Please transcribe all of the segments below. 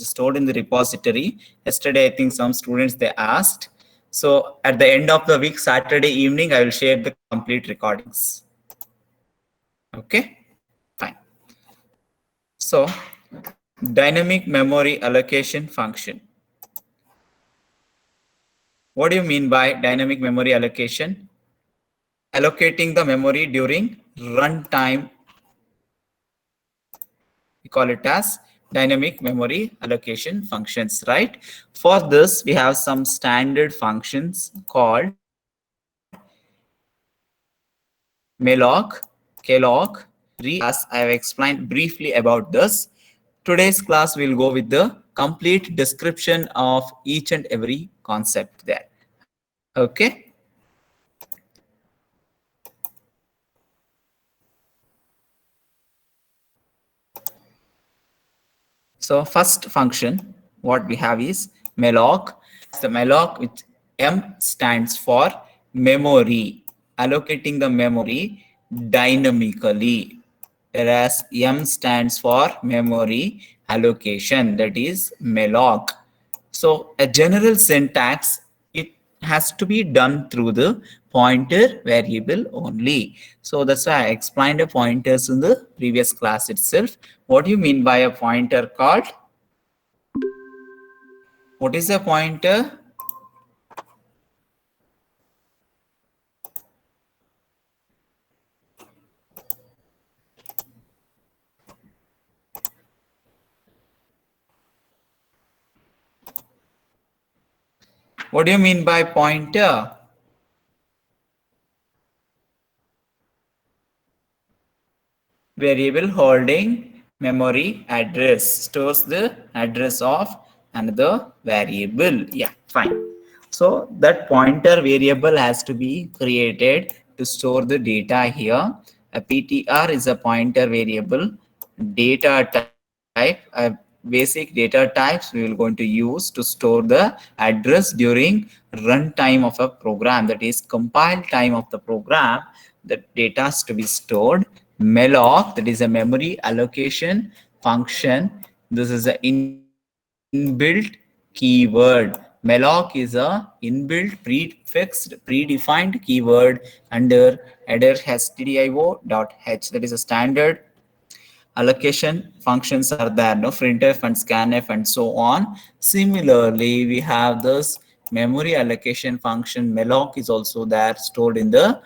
stored in the repository. Yesterday, I think some students they asked. So at the end of the week, Saturday evening, I will share the complete recordings. Okay, fine. So dynamic memory allocation function. What do you mean by dynamic memory allocation? Allocating the memory during runtime. We call it as dynamic memory allocation functions, right? For this, we have some standard functions called malloc, calloc, as I have explained briefly about this. Today's class will go with the complete description of each and every concept there. Okay. So first function, what we have is malloc. The malloc, which M stands for memory, allocating the memory dynamically, whereas M stands for memory allocation, that is malloc. So a general syntax, it has to be done through the pointer variable only. So that's why I explained the pointers in the previous class itself. What do you mean by a pointer called? What is a pointer? What do you mean by pointer? Variable holding memory address, stores the address of another variable. Yeah, fine. So that pointer variable has to be created to store the data here. A PTR is a pointer variable. Data type, basic data types we will going to use to store the address during runtime of a program, that is compile time of the program. The data is to be stored. Malloc, that is a memory allocation function. This is an inbuilt keyword. Malloc is a inbuilt prefixed predefined keyword under header stdio.h. That is a standard allocation functions are there, no, printf and scanf and so on. Similarly, we have this memory allocation function malloc is also there, stored in the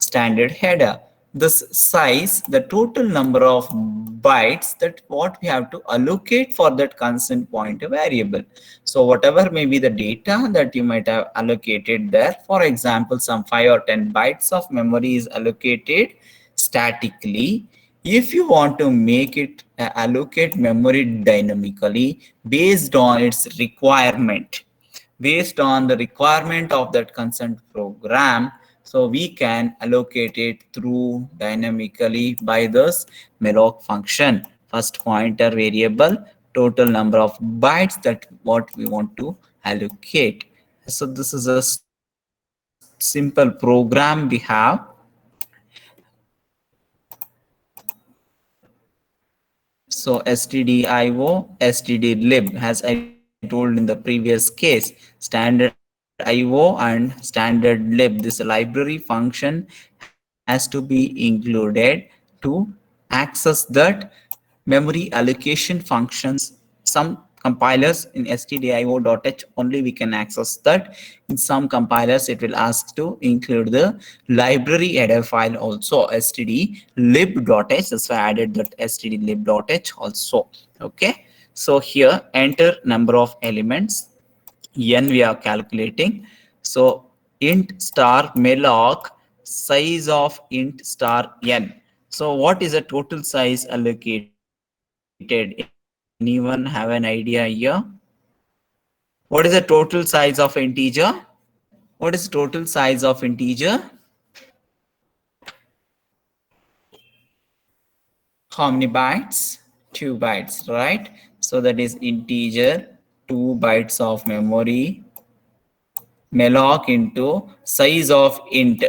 standard header. This size, the total number of bytes that what we have to allocate for that constant pointer variable. So whatever may be the data that you might have allocated there, for example, some 5 or 10 bytes of memory is allocated statically. If you want to make it allocate memory dynamically based on its requirement, based on the requirement of that concerned program, so we can allocate it through dynamically by this malloc function. First pointer variable, total number of bytes that what we want to allocate. So this is a simple program we have. So stdio, stdlib, as I told in the previous case, standard IO and standard lib. This library function has to be included to access that memory allocation functions. Some compilers in stdio.h only we can access that. In some compilers it will ask to include the library header file also, stdlib.h. That's why I added that stdlib.h also. Okay, so here enter number of elements n we are calculating. So int star malloc size of int star n. So what is the total size allocated? Anyone have an idea here? What is the total size of integer? What is total size of integer? How many bytes? 2 bytes, right? So that is integer, 2 bytes of memory, malloc into size of int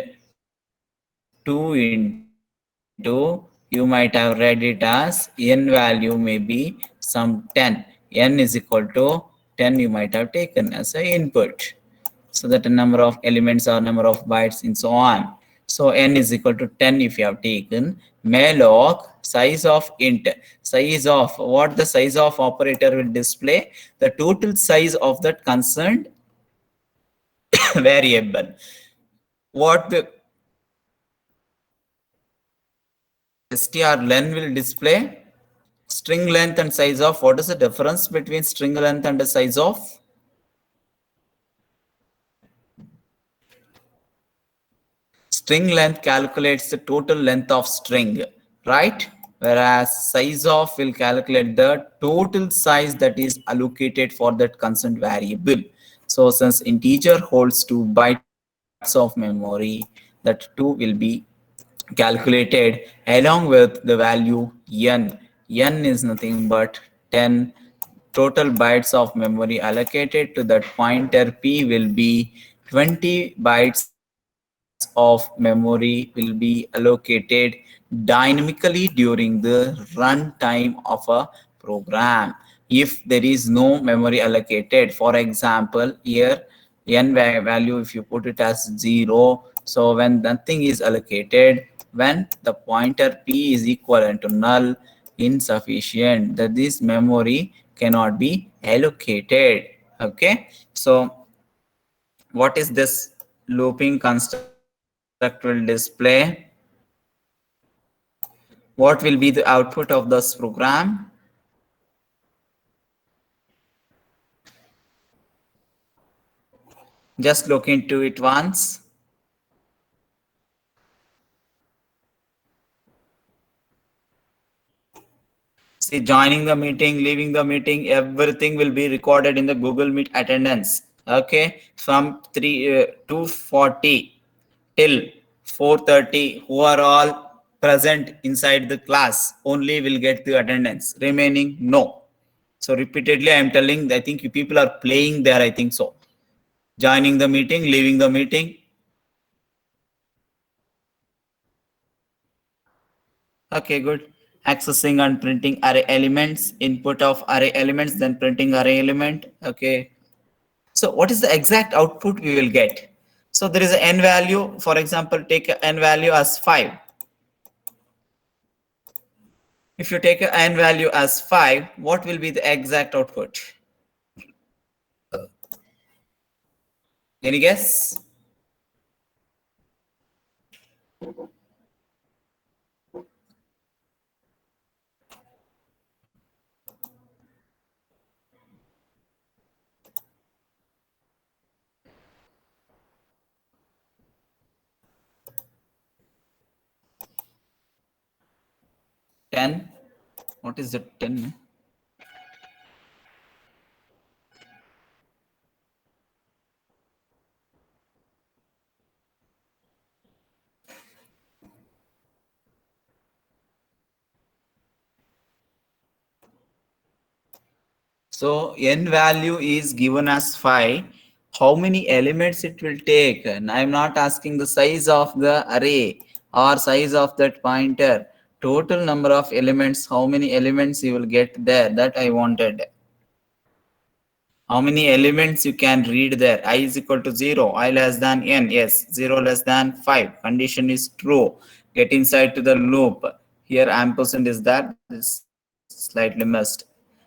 2 into, you might have read it as n value may be some 10. n is equal to 10 you might have taken as a input. So that the number of elements or number of bytes and so on. So n is equal to 10 if you have taken. Malloc size of int, size of what the size of operator will display the total size of that concerned variable. What the strlen will display string length and size of. What is the difference between string length and the size of? String length calculates the total length of string, right? Whereas size of will calculate the total size that is allocated for that concerned variable. So since integer holds 2 bytes of memory, that 2 will be calculated along with the value n. N is nothing but 10. Total bytes of memory allocated to that pointer p will be 20 bytes of memory will be allocated dynamically during the runtime of a program. If there is no memory allocated, for example, here n value, if you put it as 0, so when nothing is allocated, when the pointer p is equivalent to null, insufficient, that this memory cannot be allocated. Okay, so what is this looping construct will display? What will be the output of this program? Just look into it once. See, joining the meeting, leaving the meeting, everything will be recorded in the Google Meet attendance. Okay, from 2:40 till 4:30, who are all present inside the class only will get the attendance. Remaining, no. So repeatedly, I am telling. I think you people are playing there. I think so. Joining the meeting, leaving the meeting. Okay, good. Accessing and printing array elements, input of array elements, then printing array element. Okay. So what is the exact output we will get? So there is an n value. For example, take a n value as 5. If you take a n value as 5, what will be the exact output? Any guess? Ten. What is the 10? So n value is given as 5. How many elements it will take? And I'm not asking the size of the array or size of that pointer. Total number of elements, how many elements you will get there, that I wanted. How many elements you can read there? I is equal to 0, I less than n. Yes, 0 less than 5. Condition is true. Get inside to the loop. Here ampersand is that. This slightly missed.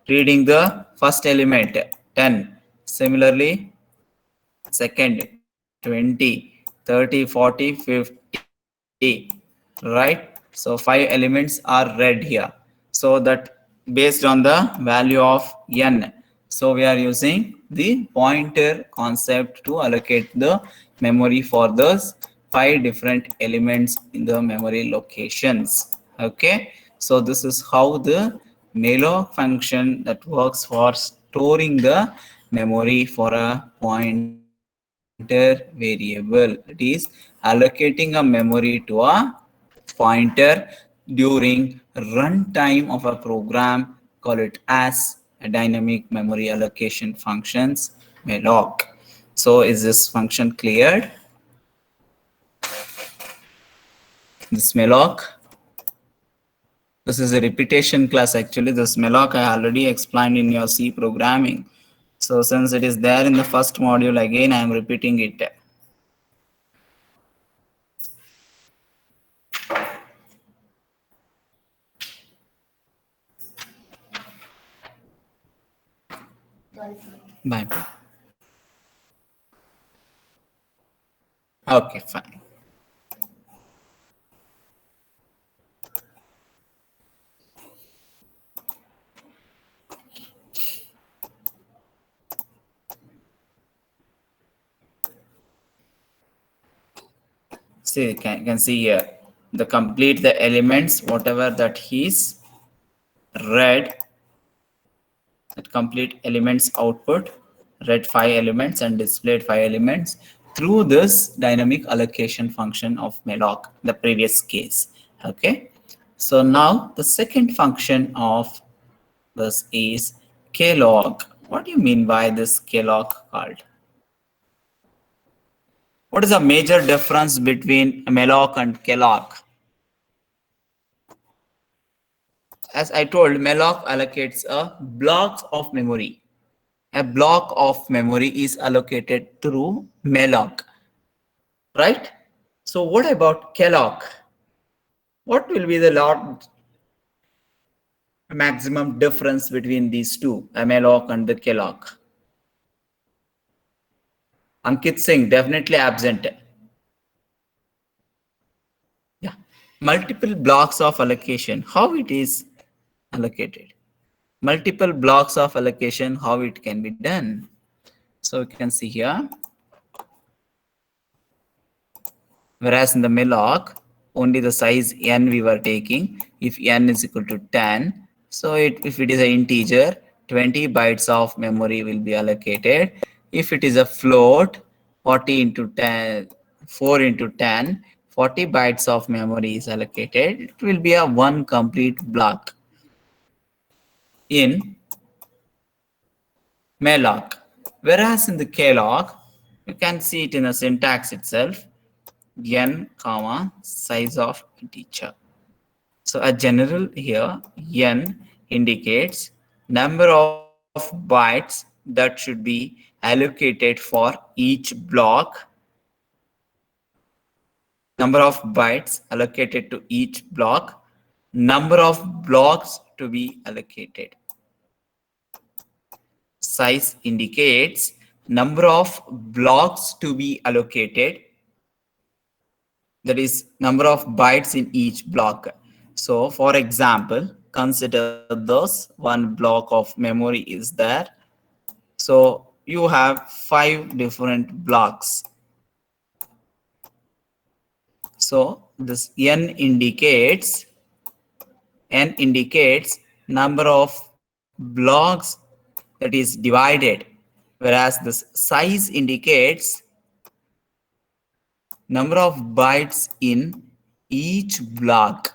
Reading the first element 10. Similarly, second 20, 30, 40, 50. Right? So 5 elements are read here. So that based on the value of n. So we are using the pointer concept to allocate the memory for those 5 different elements in the memory locations. Okay. So this is how the malloc function that works for storing the memory for a pointer variable. It is allocating a memory to a pointer during runtime of a program. Call it as a dynamic memory allocation functions malloc. So is this function cleared? This malloc. This is a repetition class actually. This malloc I already explained in your C programming. So since it is there in the first module, again I am repeating it. Bye. Okay, fine. See, can see here the complete the elements, whatever that he's read, that complete elements output, read 5 elements and displayed 5 elements through this dynamic allocation function of malloc, the previous case. Okay. So now the second function of this is klog. What do you mean by this klog called? What is the major difference between malloc and klog? As I told, malloc allocates a blocks of memory. A block of memory is allocated through malloc, right? So what about klog? What will be the maximum difference between these two, a malloc and the klog? Ankit Singh, definitely absent. Yeah. Multiple blocks of allocation, how it is allocated? Multiple blocks of allocation, how it can be done? So we can see here, whereas in the malloc, only the size n we were taking. If n is equal to 10, so if it is an integer, 20 bytes of memory will be allocated. If it is a float, 40 into 10, 4 into 10, 40 bytes of memory is allocated. It will be a one complete block in malloc. Whereas in the klog, you can see it in the syntax itself, n comma size of integer. So a general here, n indicates number of bytes that should be allocated for each block, number of bytes allocated to each block, number of blocks to be allocated. Size indicates number of blocks to be allocated, that is number of bytes in each block. So for example, consider this one block of memory is there. So you have 5 different blocks. So this n indicates number of blocks that is divided, whereas this size indicates number of bytes in each block.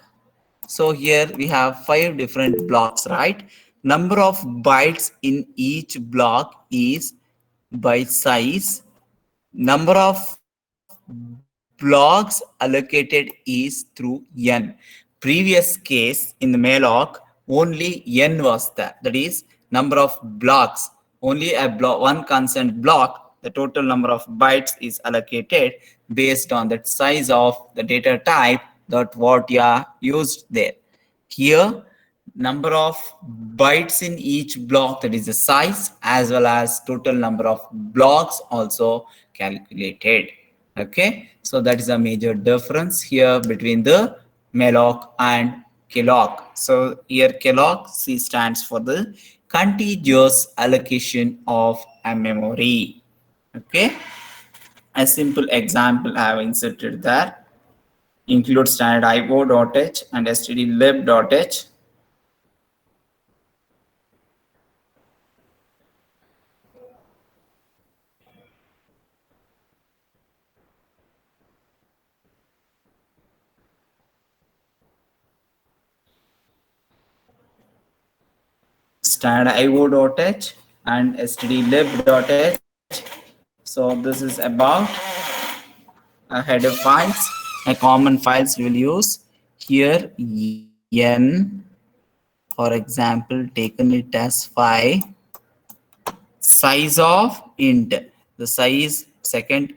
So here we have 5 different blocks, right? Number of bytes in each block is by size. Number of blocks allocated is through n. Previous case in the malloc, only n was there. That is number of blocks. Only a block, one constant block, the total number of bytes is allocated based on the size of the data type that what you are used there. Here, number of bytes in each block, that is the size, as well as total number of blocks also calculated. Okay, so that is a major difference here between the malloc and klog. So here klog, C stands for the contiguous allocation of a memory. Okay, a simple example I have inserted there. Include standard io.h and stdlib.h. Standard io.h and stdlib.h. So this is about a header files, a common files we will use here. N n, for example, taken it as 5, size of int, the size second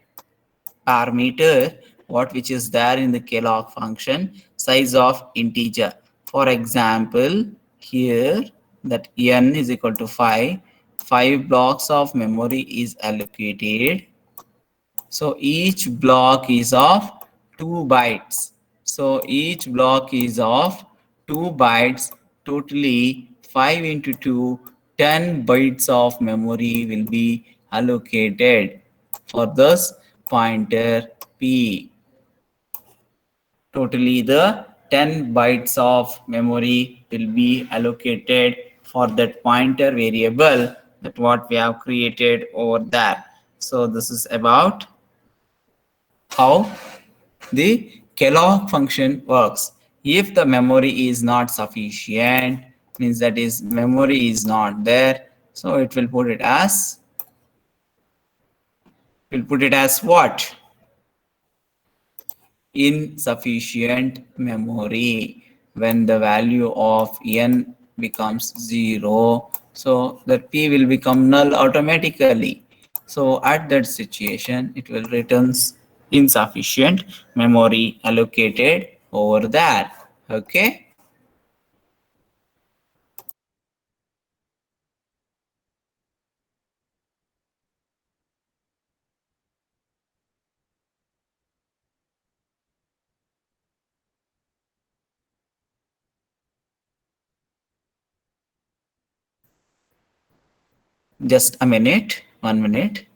parameter, what which is there in the Kellogg function, size of integer. For example, here that n is equal to 5, 5 blocks of memory is allocated. So each block is of 2 bytes. So each block is of 2 bytes. Totally 5 into 2, 10 bytes of memory will be allocated for this pointer P. Totally the 10 bytes of memory will be allocated for that pointer variable that what we have created over there. So this is about how the Kellogg function works. If the memory is not sufficient, means that is memory is not there, so it will put it as what? Insufficient memory. When the value of n becomes 0, so the p will become null automatically. So at that situation it will returns insufficient memory allocated over there. Okay. Just a minute, 1 minute.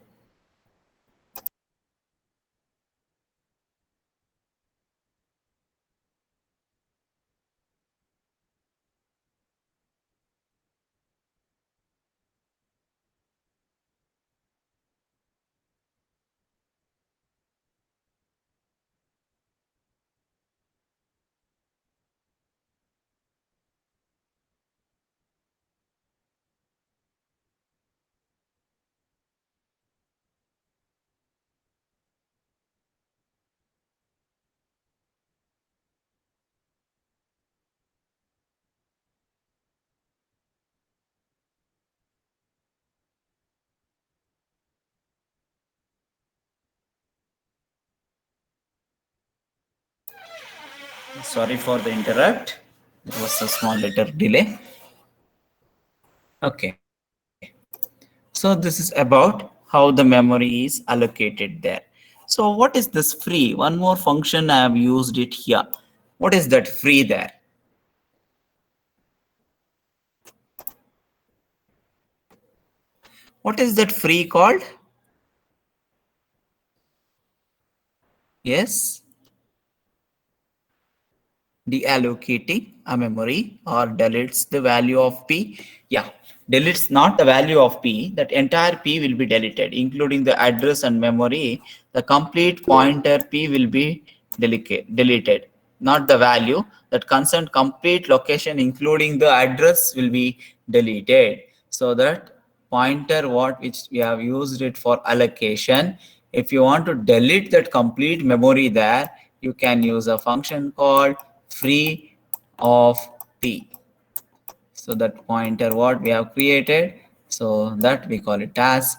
Sorry for the interrupt. There was a small little delay. Okay. So this is about how the memory is allocated there. So what is this free? One more function I have used it here. What is that free there? What is that free called? Yes. Deallocating a memory or deletes the value of p. Yeah, deletes not the value of p, that entire p will be deleted including the address and memory. The complete pointer p will be deleted, not the value. That concerned complete location including the address will be deleted. So that pointer what which we have used it for allocation, if you want to delete that complete memory there, you can use a function called free of t. So that pointer what we have created, so that we call it as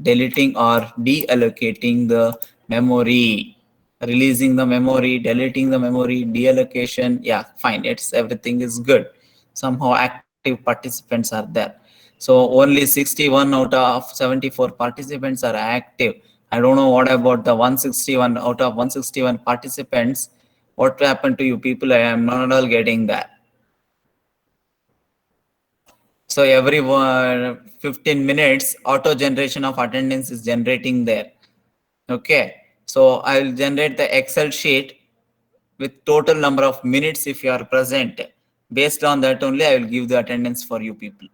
deleting or deallocating the memory, releasing the memory, deleting the memory, deallocation. Yeah, fine, it's everything is good. Somehow active participants are there. So only 61 out of 74 participants are active. I don't know what about the 161 out of 161 participants. What happened to you people? I am not at all getting that. So every 15 minutes, auto generation of attendance is generating there. Okay. So I will generate the Excel sheet with total number of minutes if you are present. Based on that only, I will give the attendance for you people.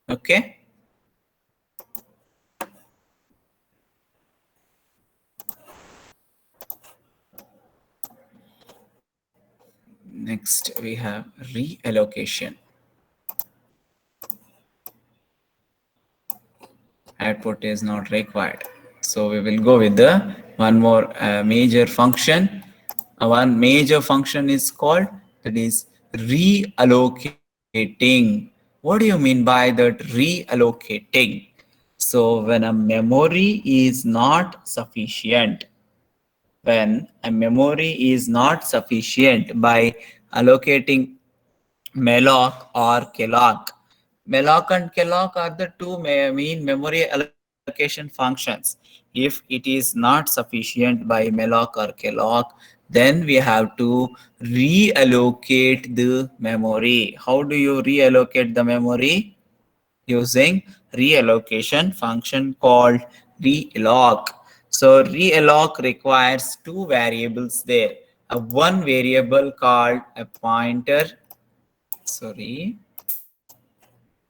Okay. Next, we have reallocation. Output is not required. So we will go with the one more major function. One major function is called that is reallocating. What do you mean by that reallocating? So when a memory is not sufficient, when a memory is not sufficient by allocating malloc or kelloc. Malloc and kelloc are the two main memory allocation functions. If it is not sufficient by malloc or kelloc, then we have to reallocate the memory. How do you reallocate the memory? Using reallocation function called realloc. So realloc requires two variables there. A one variable called a pointer, sorry,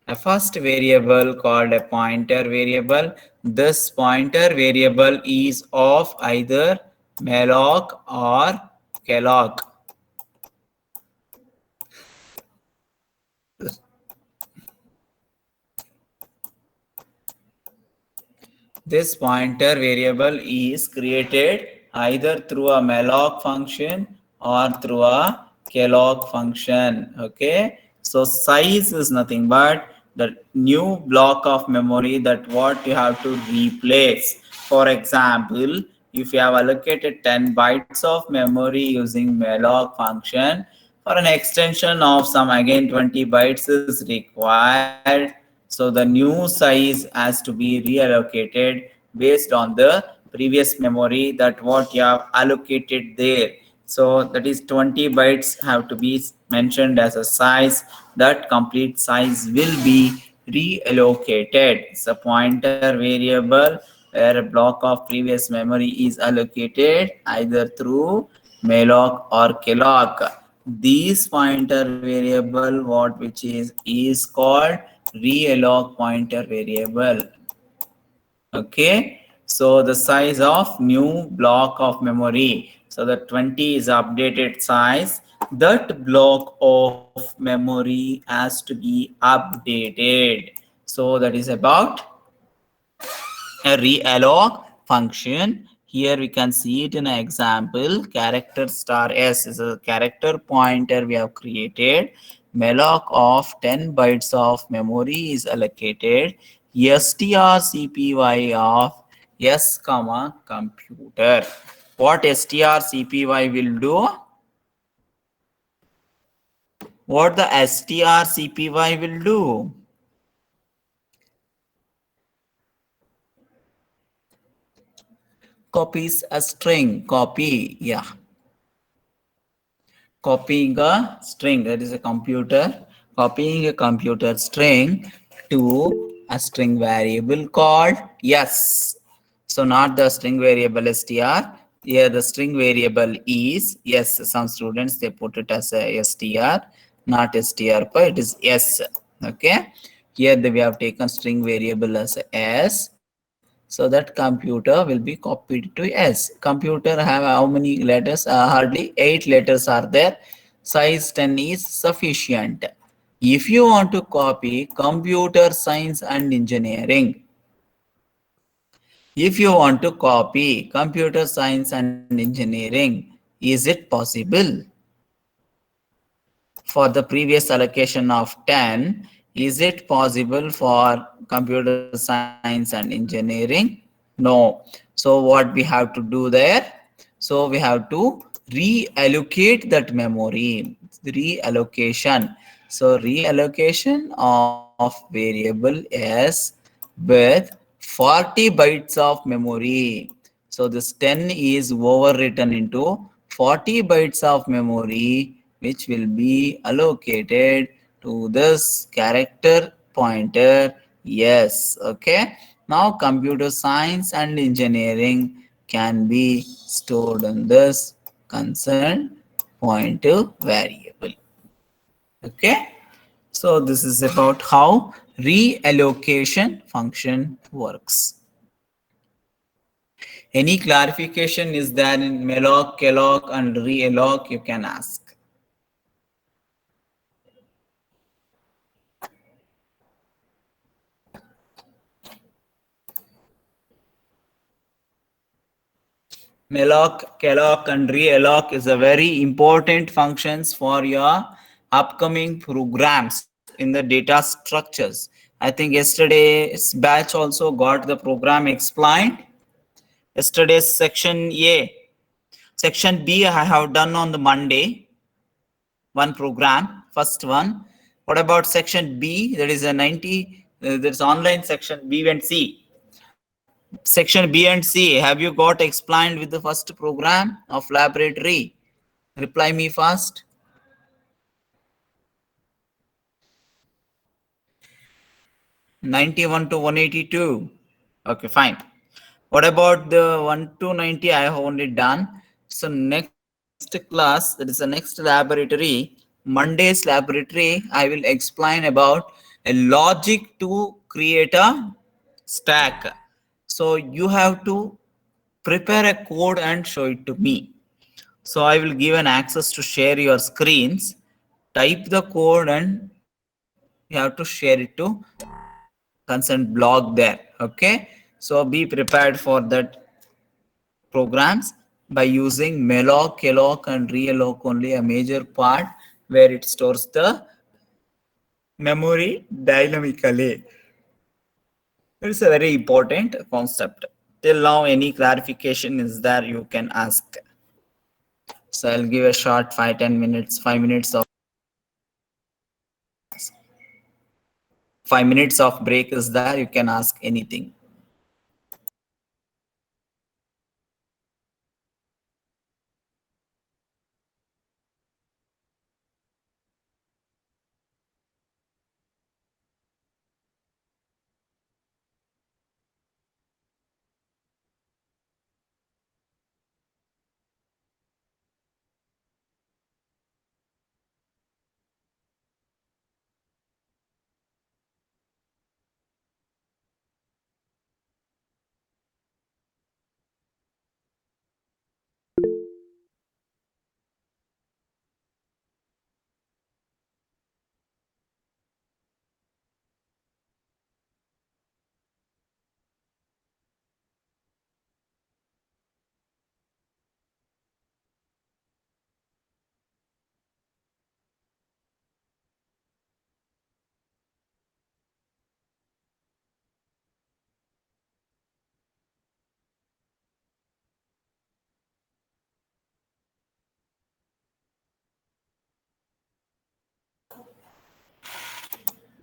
a first variable called a pointer variable. This pointer variable is of either malloc or kelloc. This pointer variable is created either through a malloc function or through a kelloc function. Okay, so size is nothing but the new block of memory that what you have to replace. For example, if you have allocated 10 bytes of memory using malloc function, for an extension of some again 20 bytes is required, so the new size has to be reallocated based on the previous memory that what you have allocated there. So that is 20 bytes have to be mentioned as a size. That complete size will be reallocated. It's a pointer variable where a block of previous memory is allocated either through malloc or kelloc. These pointer variable what which is called realloc pointer variable. Okay, so the size of new block of memory, so the 20 is updated size. That block of memory has to be updated. So that is about a realloc function. Here we can see it in an example. Character star s is a character pointer we have created. Malloc of 10 bytes of memory is allocated. strcpy of s comma computer. What strcpy will do? What the strcpy will do? Copies a string. Copy, yeah, copying a string, that is a computer copying a computer string to a string variable called yes. So not the string variable str, here the string variable is yes. Some students they put it as a str, not str, but it is s. Okay, here we have taken string variable as s, so that computer will be copied to s. Computer have how many letters? Hardly 8 letters are there. Size 10 is sufficient. If you want to copy computer science and engineering, if you want to copy computer science and engineering, is it possible? For the previous allocation of 10, is it possible for computer science and engineering? No. So what we have to do there? So we have to reallocate that memory. Reallocation. So reallocation of variable s with 40 bytes of memory. So this 10 is overwritten into 40 bytes of memory, which will be allocated to this character pointer. Yes, okay. Now computer science and engineering can be stored in this concerned pointer variable. Okay. So this is about how reallocation function works. Any clarification is there in malloc, kelloc, and realloc? You can ask. Malloc, Kellogg, and realloc is a very important functions for your upcoming programs in the data structures. I think yesterday's batch also got the program explained. Yesterday's section A. Section B I have done on the Monday. One program, first one. What about section B? That is a 90, there's online section B and C. Section B and C, have you got explained with the first program of laboratory? Reply me fast. 91 to 182. Okay, fine. What about the 1 to 90? I have only done. So next class, that is the next laboratory, Monday's laboratory, I will explain about a logic to create a stack. So you have to prepare a code and show it to me. So I will give an access to share your screens. Type the code and you have to share it to consent block there. Okay. So be prepared for that programs by using malloc, alloc, and realloc only a major part where it stores the memory dynamically. It's a very important concept. Till now, any clarification is there, you can ask. So I'll give a short 5-10 minutes, 5 minutes of 5 minutes of break is there. You can ask anything.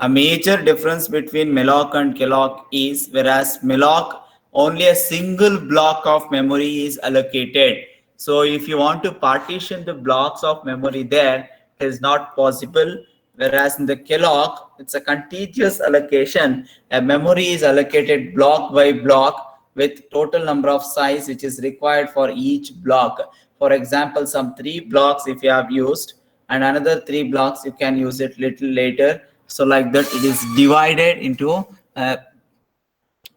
A major difference between malloc and calloc is whereas malloc only a single block of memory is allocated. So if you want to partition the blocks of memory there, it is not possible. Whereas in the calloc, it's a contiguous allocation. A memory is allocated block by block with total number of size which is required for each block. For example, some 3 blocks if you have used and another 3 blocks you can use it little later. So like that it is divided into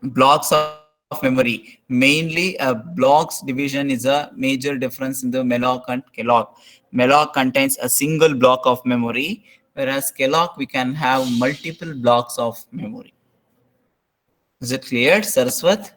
blocks of memory. Mainly blocks division is a major difference in the malloc and calloc. Malloc contains a single block of memory, whereas calloc we can have multiple blocks of memory. Is it clear, Saraswat?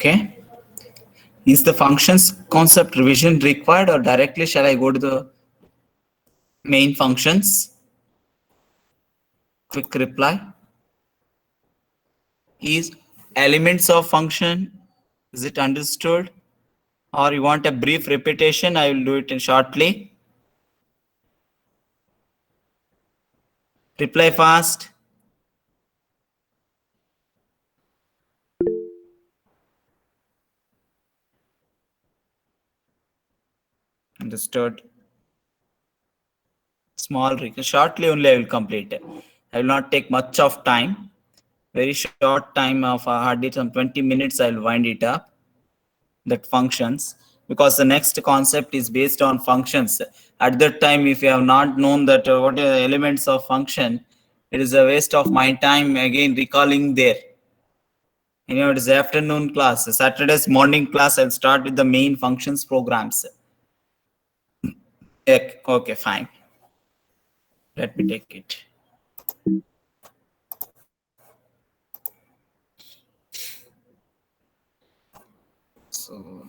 Okay. Is the functions concept revision required, or directly shall I go to the main functions? Quick reply. Is elements of function, is it understood? Or you want a brief repetition? I will do it in shortly. Reply fast. Understood. Small shortly only I will complete it. I will not take much of time. Very short time of hardly some 20 minutes. I will wind it up. That functions, because the next concept is based on functions. At that time, if you have not known that what are the elements of function, it is a waste of my time again recalling there. It is afternoon class. Saturday's morning class, I'll start with the main functions programs. Okay, fine. Let me take it. So,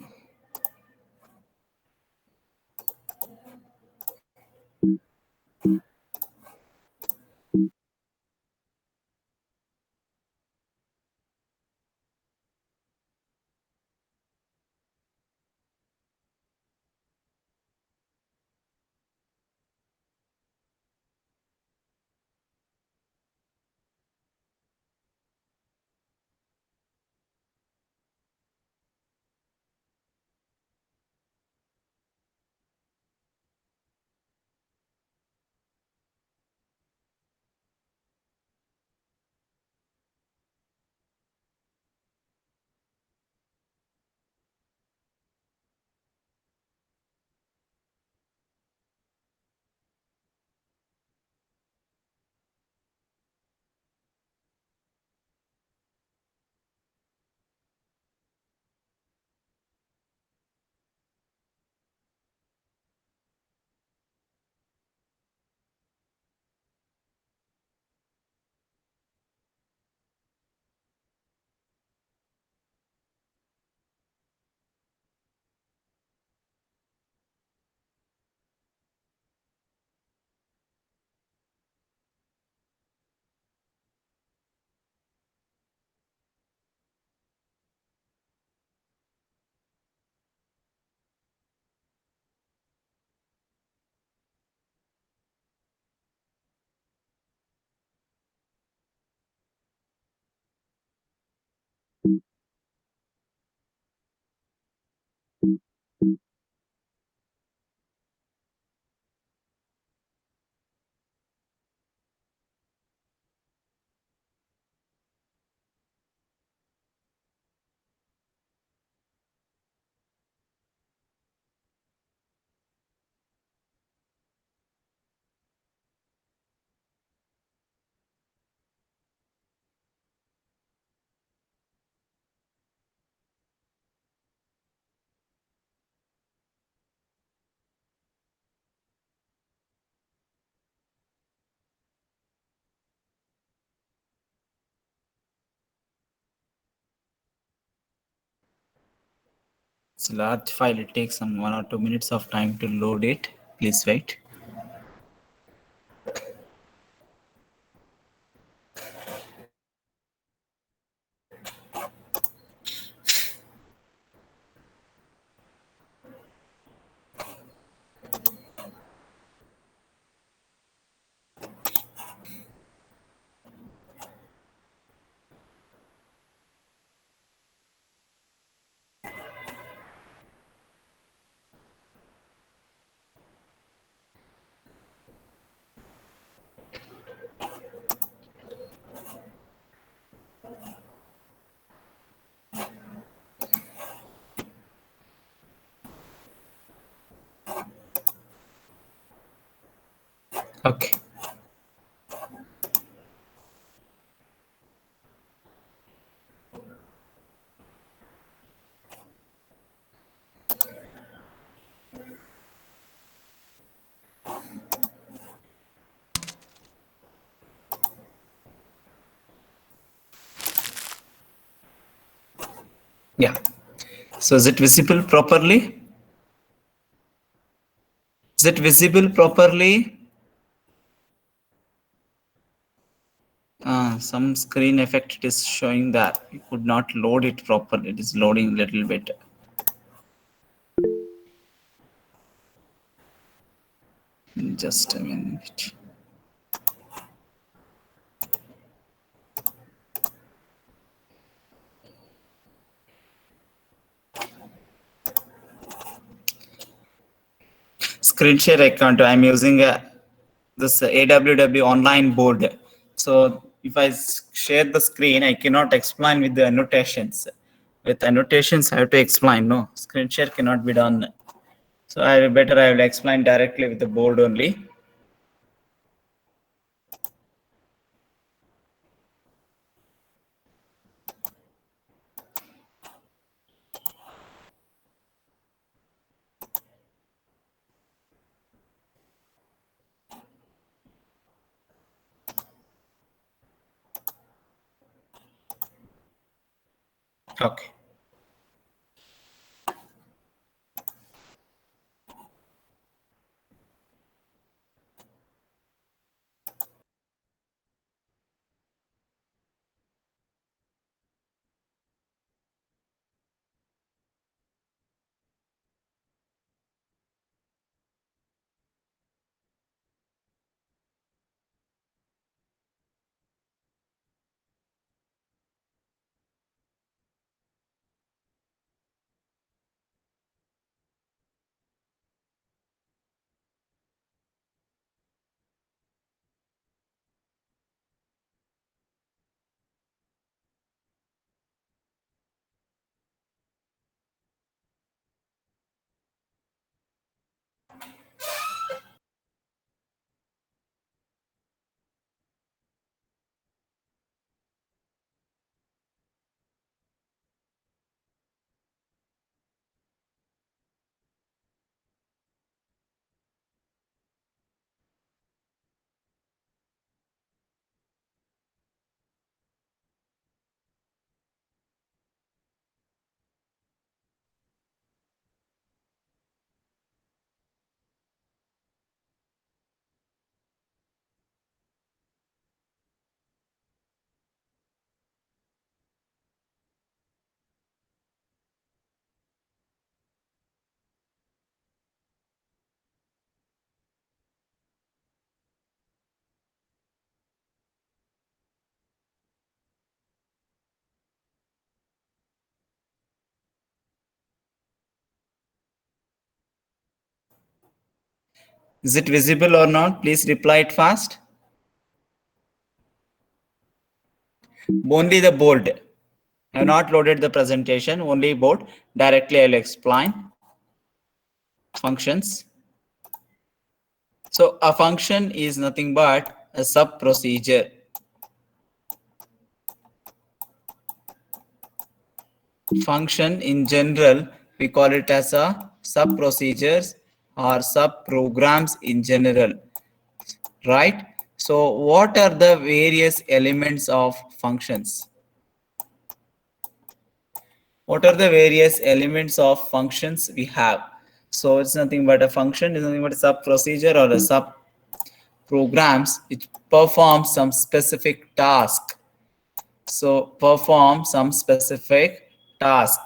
it's a large file. It takes some 1 or 2 minutes of time to load it. Please wait. Okay. Yeah. So is it visible properly? Is it visible properly? Some screen effect it is showing that you could not load it properly. It is loading a little bit. Just a minute. Screen share account. I'm using this AWW online board. So if I share the screen, I cannot explain with the annotations. With annotations, I have to explain. No, screen share cannot be done. So I will explain directly with the board only. Okay. Is it visible or not? Please reply it fast. Only the board. I have not loaded the presentation, only board. Directly I'll explain functions. So a function is nothing but a sub procedure. Function in general, we call it as a sub procedures or sub programs in general, right? So what are the various elements of functions? What are the various elements of functions we have? So it's nothing but a function is nothing but a sub procedure or a sub programs which perform some specific task. So perform some specific task.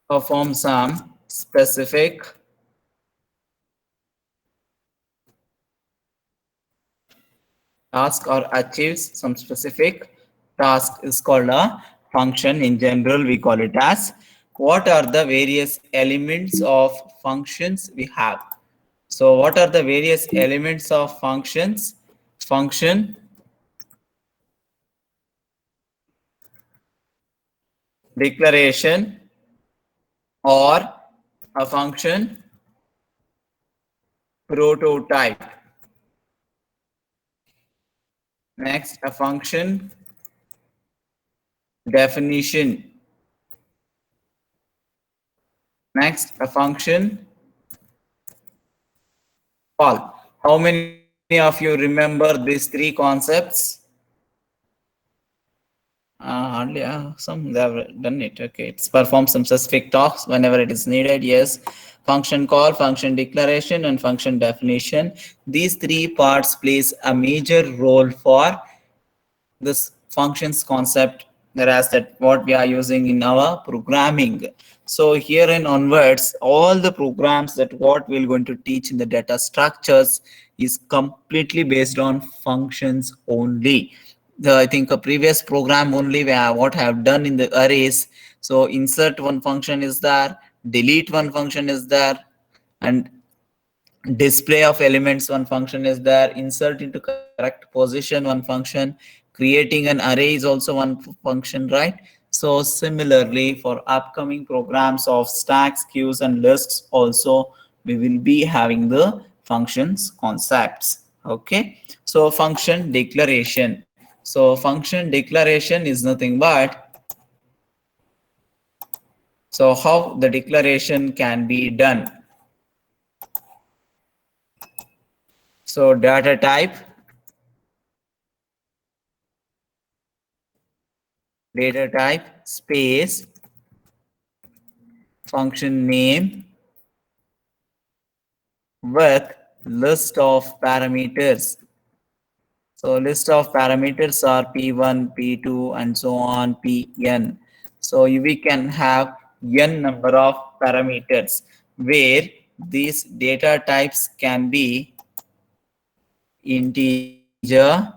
Perform some specific task or achieves some specific task is called a function. In general, we call it as what are the various elements of functions we have. So what are the various elements of functions? Function, declaration, or a function prototype. Next, a function definition. Next, a function call. How many of you remember these three concepts? Hardly, some they have done it. Okay, it's perform some specific tasks whenever it is needed. Yes, function call, function declaration, and function definition. These three parts plays a major role for this functions concept, whereas that what we are using in our programming. So here and onwards, all the programs that what we're going to teach in the data structures is completely based on functions only. I think a previous program only where what I have done in the arrays. So insert one function is there, delete one function is there, and display of elements one function is there, insert into correct position one function, creating an array is also one function, right? So similarly for upcoming programs of stacks, queues, and lists also we will be having the functions concepts. Okay, so function declaration. So function declaration is nothing but, so how the declaration can be done. So data type, space, function name with list of parameters. So list of parameters are P1, P2, and so on, Pn. So we can have n number of parameters where these data types can be integer,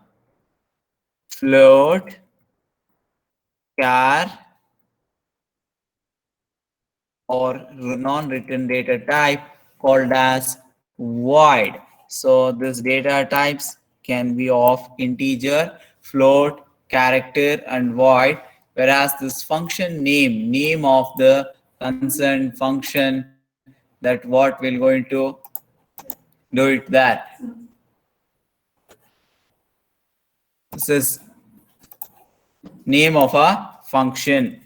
float, char, or non-written data type called as void. So these data types can be of integer, float, character, and void, whereas this function name of the concerned function, that what we're going to do it that. This is name of a function.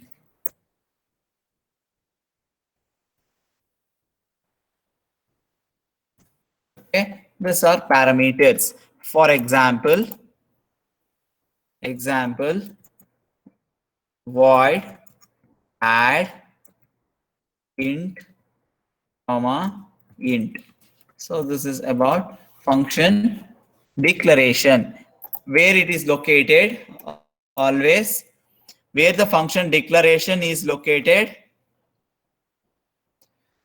Okay, these are parameters. For example, void add int comma int. So this is about function declaration. Where it is located, always where the function declaration is located.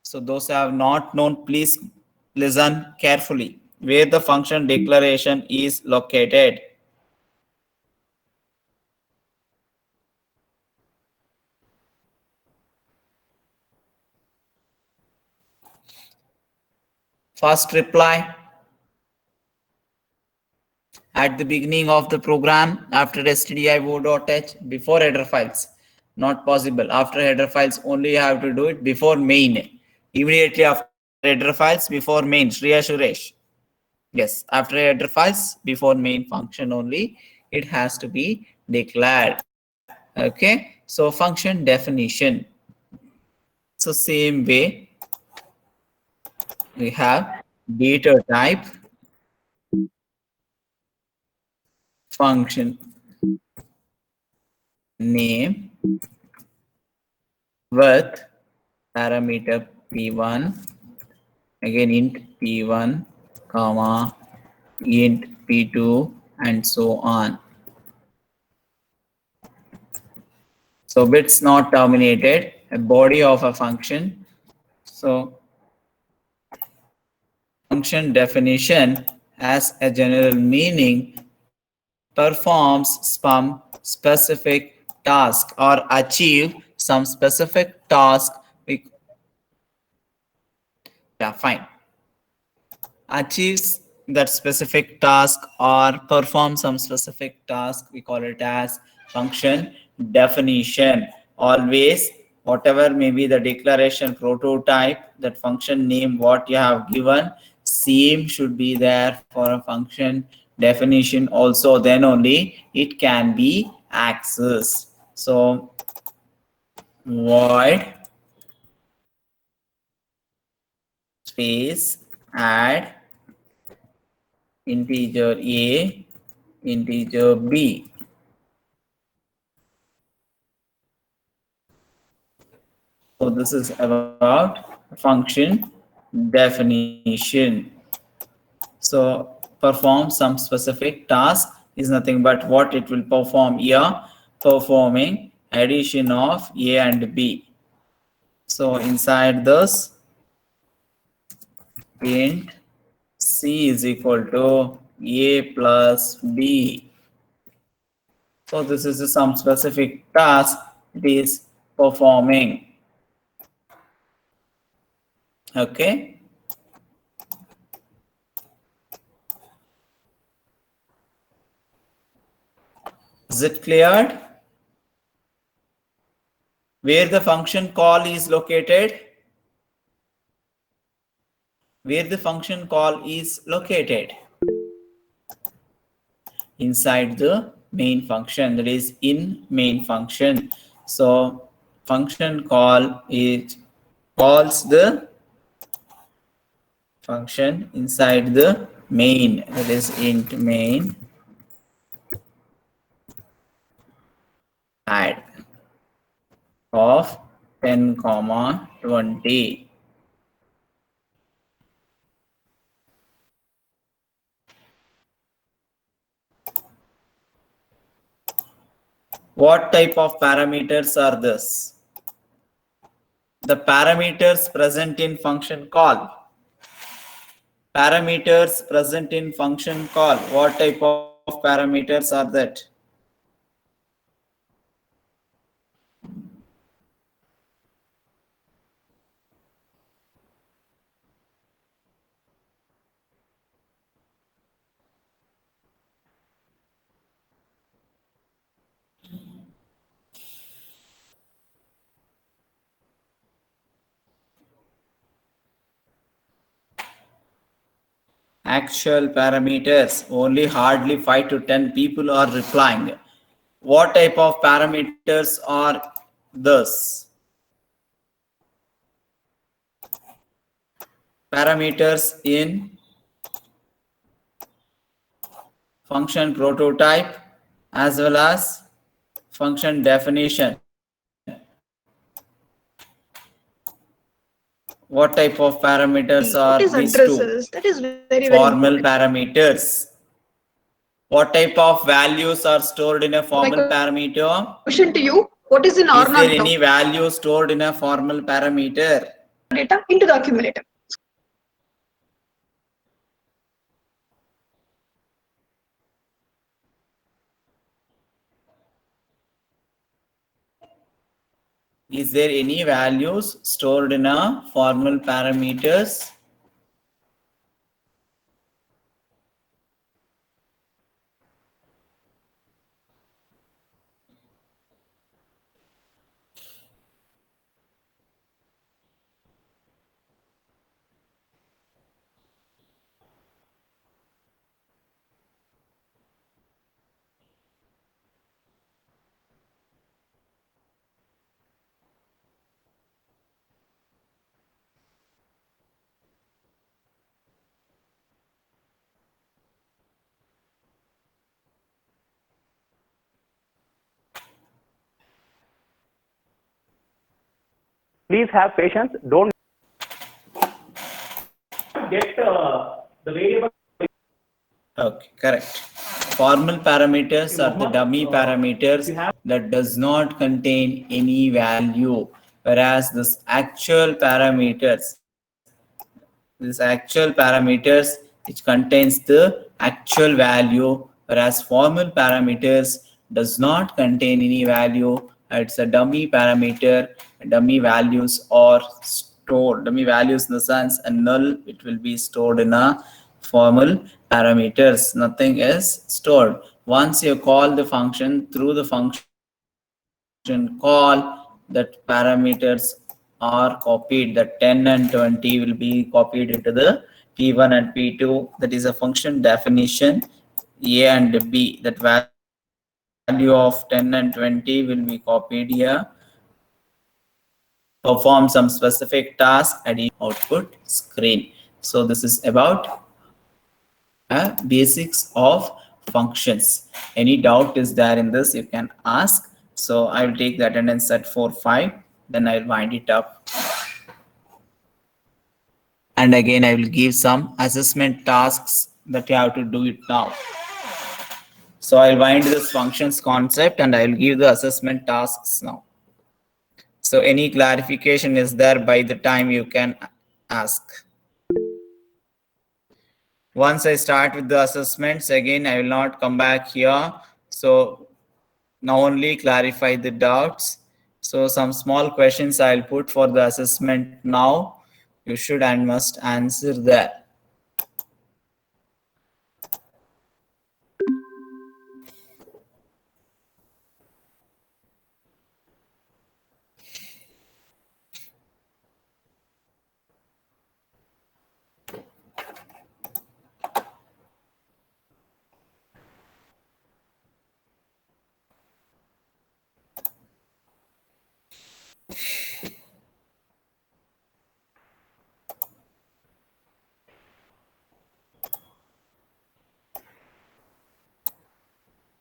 So those who have not known, please listen carefully. Where the function declaration is located. First reply, at the beginning of the program after stdio.h, before header files. Not possible. After header files only you have to do it before main. Immediately after header files before main. Shriya Suresh. Yes, after header files before main function only it has to be declared. Okay, so function definition. So same way we have data type, function name with parameter p1, again int p1 comma int p2, and so on. So bits not terminated, a body of a function. So function definition has a general meaning, performs some specific task or achieve some specific task. Yeah, fine. Achieves that specific task or perform some specific task, we call it as function definition. Always whatever may be the declaration prototype, that function name what you have given, same should be there for a function definition also, then only it can be accessed. So void space add integer a, integer b. So this is about function definition. So perform some specific task is nothing but what it will perform here, performing addition of a and b. So inside this, int c is equal to a plus b. So this is some specific task it is performing. Okay. Is it cleared? Where the function call is located? Where the function call is located? Inside the main function, that is in main function. So function call is calls the function inside the main, that is int main add of 10, 20. What type of parameters are this? The parameters present in function call. Parameters present in function call. What type of parameters are that? Actual parameters. Only hardly 5 to 10 people are replying. What type of parameters are this? Parameters in function prototype as well as function definition. What type of parameters are these two? That is very Formal important. parameters. What type of values are stored in a formal parameter? Question to you: what is an Is R there naught any value stored in a formal parameter? data into the accumulator? Is there any values stored in a formal parameters? Please have patience. Don't get the variable. Okay, correct. Formal parameters are the dummy parameters that does not contain any value, whereas this actual parameters which contains the actual value, whereas formal parameters does not contain any value. It's a dummy parameter. Dummy values are stored. Dummy values in the sense a null, it will be stored in a formal parameters. Nothing is stored. Once you call the function through the function call, that parameters are copied. The 10 and 20 will be copied into the P1 and P2. That is a function definition. A and B, that value of 10 and 20 will be copied here. perform some specific task at the output screen. So this is about basics of functions. Any doubt is there in this, you can ask. So I will take the attendance at 4:05, then I'll wind it up. And again, I will give some assessment tasks that you have to do it now. So I'll wind this functions concept and I'll give the assessment tasks now. So any clarification is there by the time you can ask. Once I start with the assessments, again, I will not come back here. So now only clarify the doubts. So some small questions I'll put for the assessment now. You should and must answer that.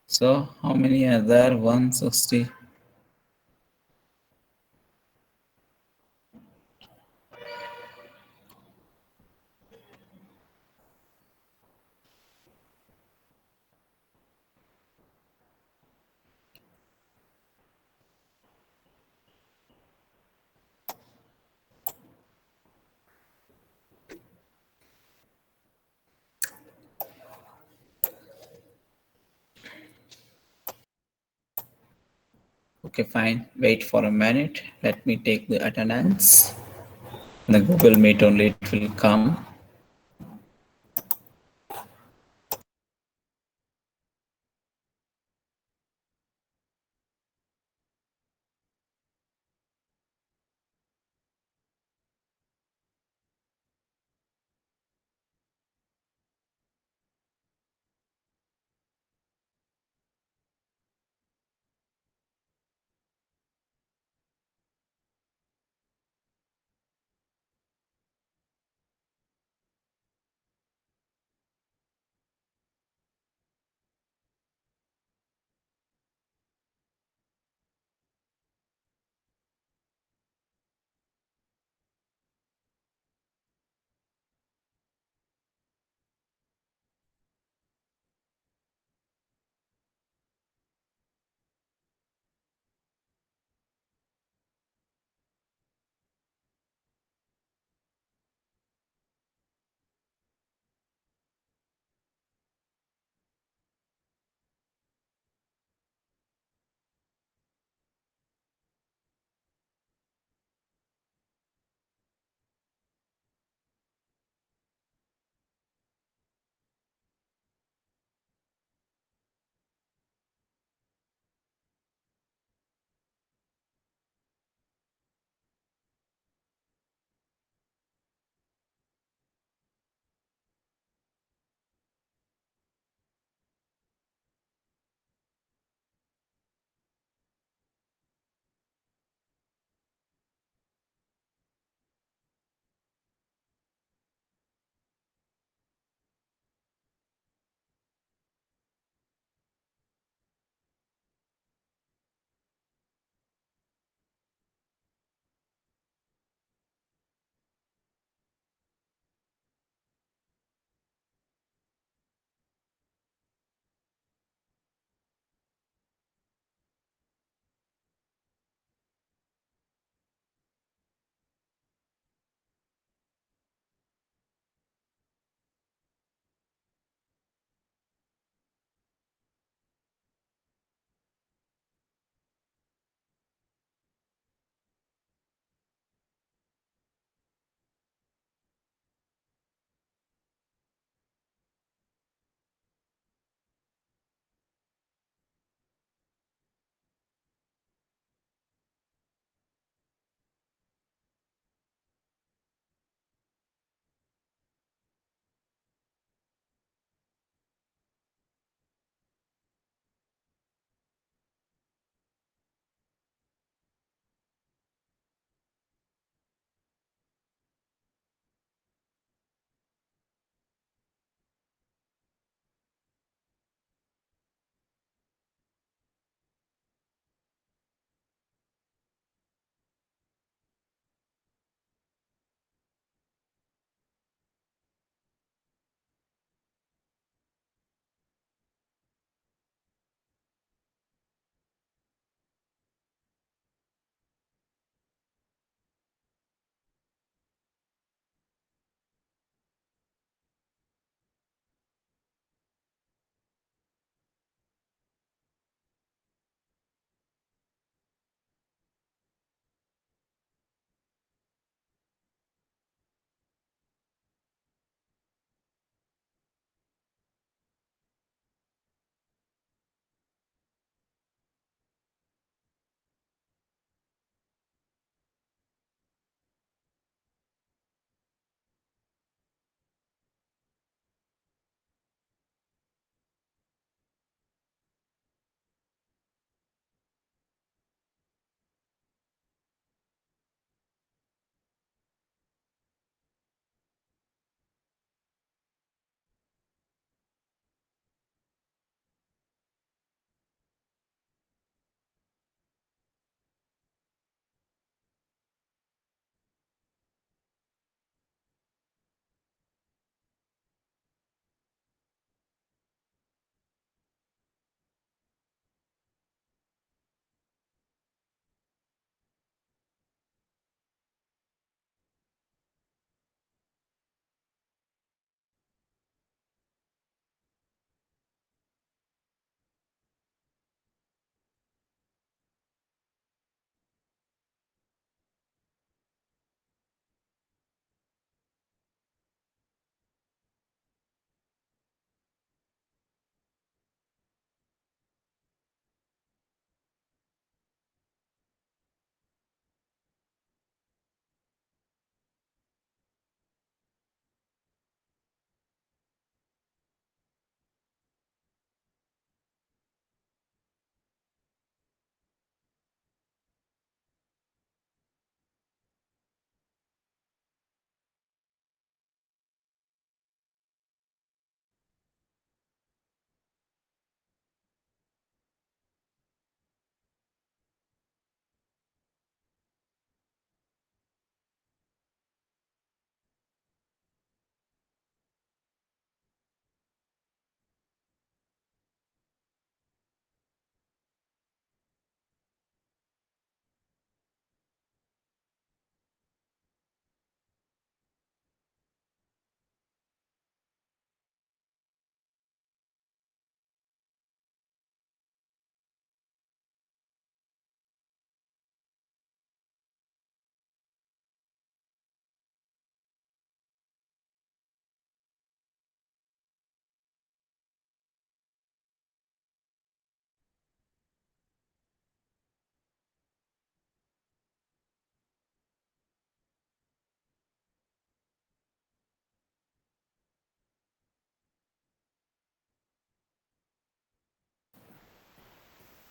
So how many are there? 160. Okay, fine. Wait for a minute. Let me take the attendance. The Google Meet only it will come.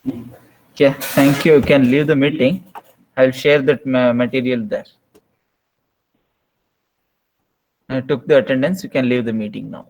Okay, thank you. You can leave the meeting. I'll share that material there. I took the attendance. You can leave the meeting now.